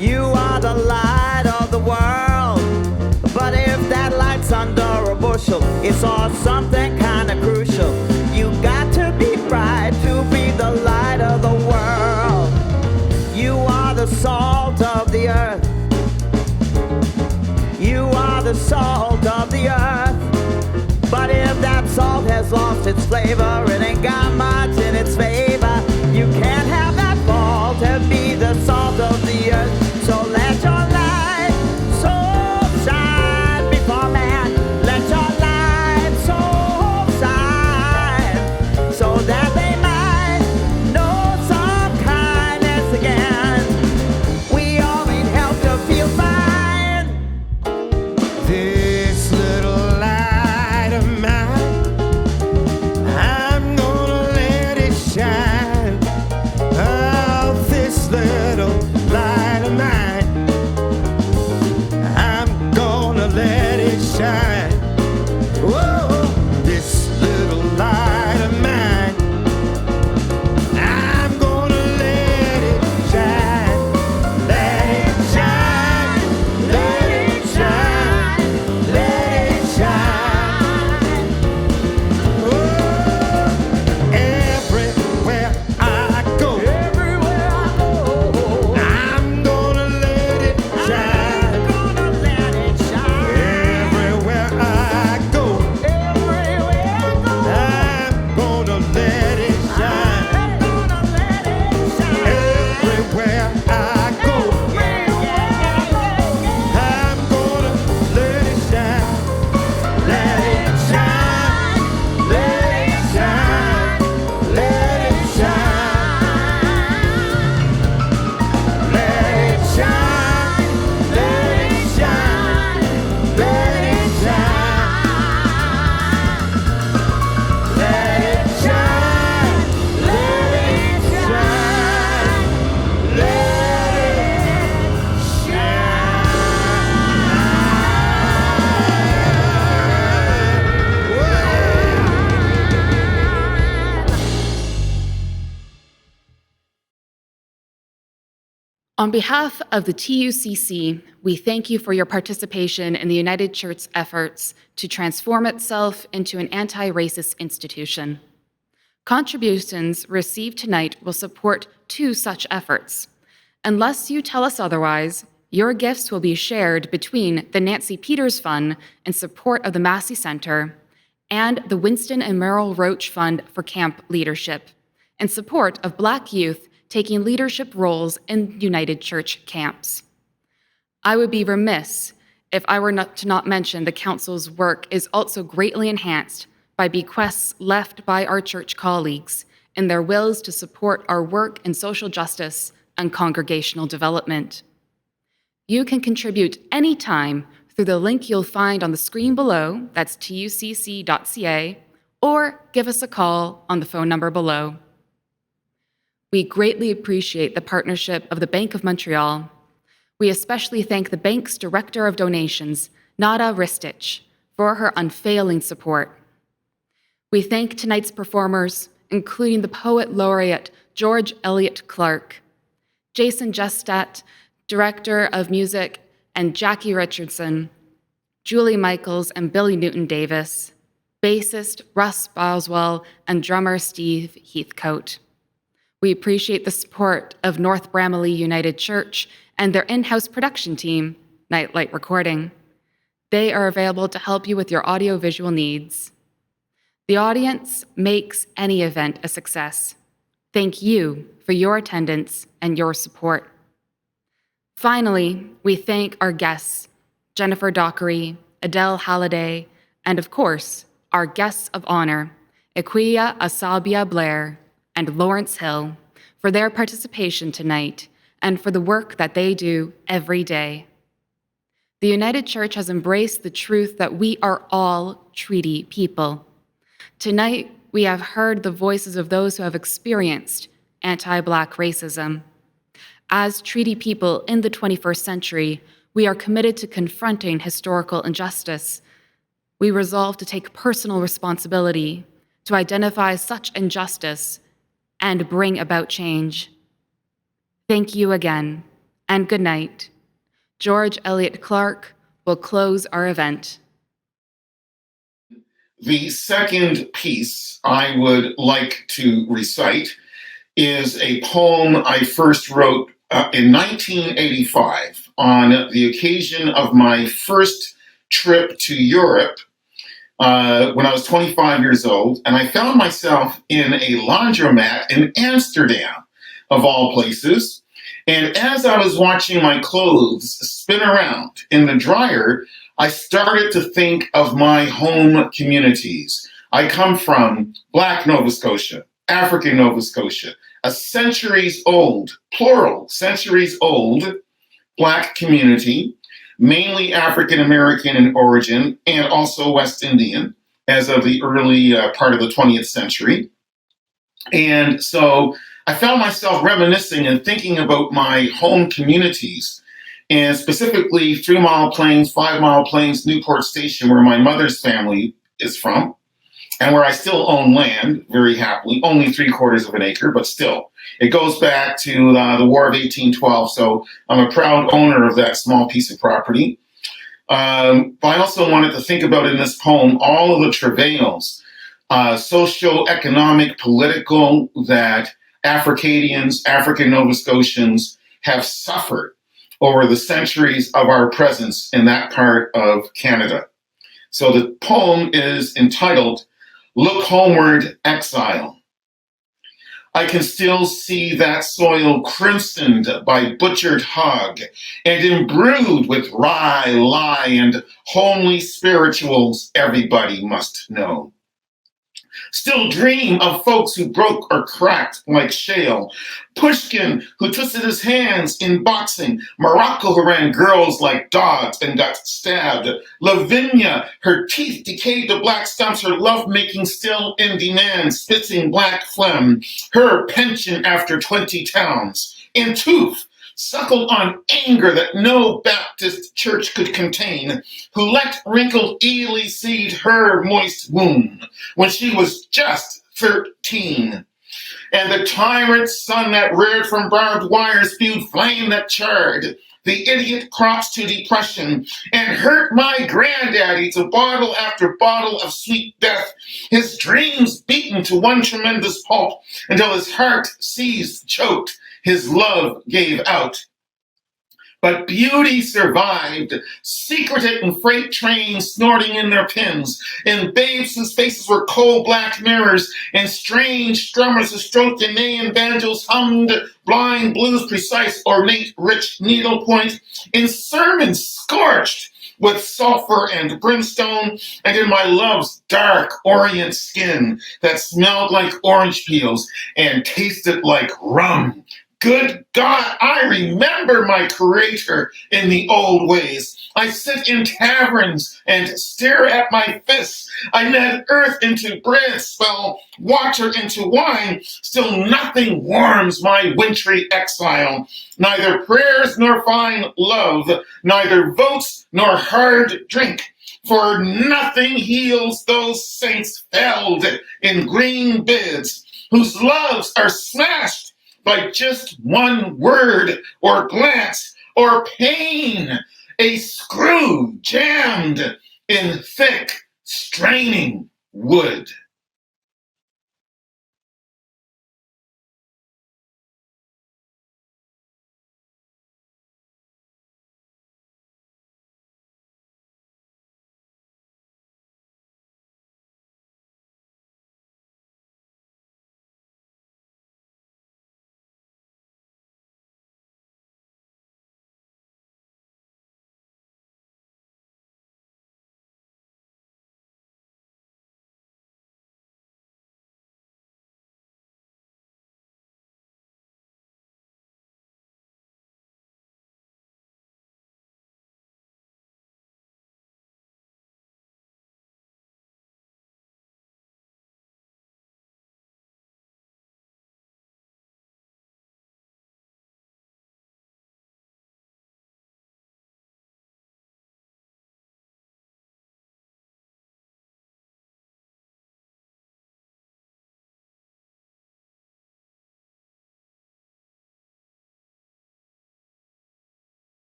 You are the light of the world. But if that light's under a bushel, it's all something kind of crucial. You got to be bright to be the light of the world. You are the salt of the earth. You are the salt of the earth. But if that salt has lost its flavor, it ain't got much in its favor. You can't have that fault and be the salt of the earth. So let your light so shine before man. Let your light so shine, so that they might know On behalf of the TUCC, we thank you for your participation in the United Church's efforts to transform itself into an anti-racist institution. Contributions received tonight will support 2 such efforts. Unless you tell us otherwise, your gifts will be shared between the Nancy Peters Fund in support of the Massey Center and the Winston and Merrill Roach Fund for Camp Leadership in support of Black youth taking leadership roles in United Church camps. I would be remiss if I were to not mention the Council's work is also greatly enhanced by bequests left by our church colleagues in their wills to support our work in social justice and congregational development. You can contribute anytime through the link you'll find on the screen below, that's tucc.ca, or give us a call on the phone number below. We greatly appreciate the partnership of the Bank of Montreal. We especially thank the bank's Director of Donations, Nada Ristich, for her unfailing support. We thank tonight's performers, including the Poet Laureate George Eliot Clark, Jason Jestat, Director of Music, and Jackie Richardson, Julie Michaels and Billy Newton Davis, bassist Russ Boswell, and drummer Steve Heathcote. We appreciate the support of North Bramalea United Church and their in-house production team, Nightlight Recording. They are available to help you with your audio-visual needs. The audience makes any event a success. Thank you for your attendance and your support. Finally, we thank our guests, Jennifer Dockery, Adele Halliday, and of course, our guests of honor, Ikuya Asabia Blair and Lawrence Hill, for their participation tonight and for the work that they do every day. The United Church has embraced the truth that we are all treaty people. Tonight, we have heard the voices of those who have experienced anti-Black racism. As treaty people in the 21st century, we are committed to confronting historical injustice. We resolve to take personal responsibility to identify such injustice and bring about change. Thank you again, and good night. George Eliot Clark will close our event. The second piece I would like to recite is a poem I first wrote in 1985 on the occasion of my first trip to Europe when I was 25 years old, and I found myself in a laundromat in Amsterdam, of all places. And as I was watching my clothes spin around in the dryer, I started to think of my home communities. I come from Black Nova Scotia, African Nova Scotia, a centuries-old, plural, centuries-old Black community, mainly African-American in origin and also West Indian as of the early part of the 20th century. And so I found myself reminiscing and thinking about my home communities, and specifically 3 Mile Plains, 5 Mile Plains, Newport Station, where my mother's family is from, and where I still own land very happily, only 3/4 of an acre, but still. It goes back to the War of 1812, so I'm a proud owner of that small piece of property. But I also wanted to think about in this poem all of the travails, socio-economic, political, that Africadians, African Nova Scotians have suffered over the centuries of our presence in that part of Canada. So the poem is entitled, Look Homeward, Exile. I can still see that soil crimsoned by butchered hog and imbrued with rye, lie, and homely spirituals everybody must know. Still dream of folks who broke or cracked like shale. Pushkin, who twisted his hands in boxing. Morocco, who ran girls like dogs and got stabbed. Lavinia, her teeth decayed to black stumps, her lovemaking still in demand, spitting black phlegm. Her pension after 20 towns. In tooth, suckled on anger that no Baptist church could contain, who let wrinkled Ely seed her moist womb when she was just 13. And the tyrant sun that reared from barbed wire spewed flame that charred the idiot crops to depression and hurt my granddaddy to bottle after bottle of sweet death, his dreams beaten to one tremendous pulp until his heart seized, choked, his love gave out. But beauty survived, secreted in freight trains snorting in their pins, in babes whose faces were coal black mirrors, and strange strummers who stroked Ghanaian banjos hummed blind blues precise, ornate, rich needlepoint, in sermons scorched with sulfur and brimstone, and in my love's dark orient skin that smelled like orange peels and tasted like rum. Good God, I remember my creator in the old ways. I sit in taverns and stare at my fists. I knead earth into bread, spell water into wine. Still nothing warms my wintry exile. Neither prayers nor fine love, neither votes nor hard drink. For nothing heals those saints felled in green beds, whose loves are smashed by just one word or glance or pain, a screw jammed in thick, straining wood.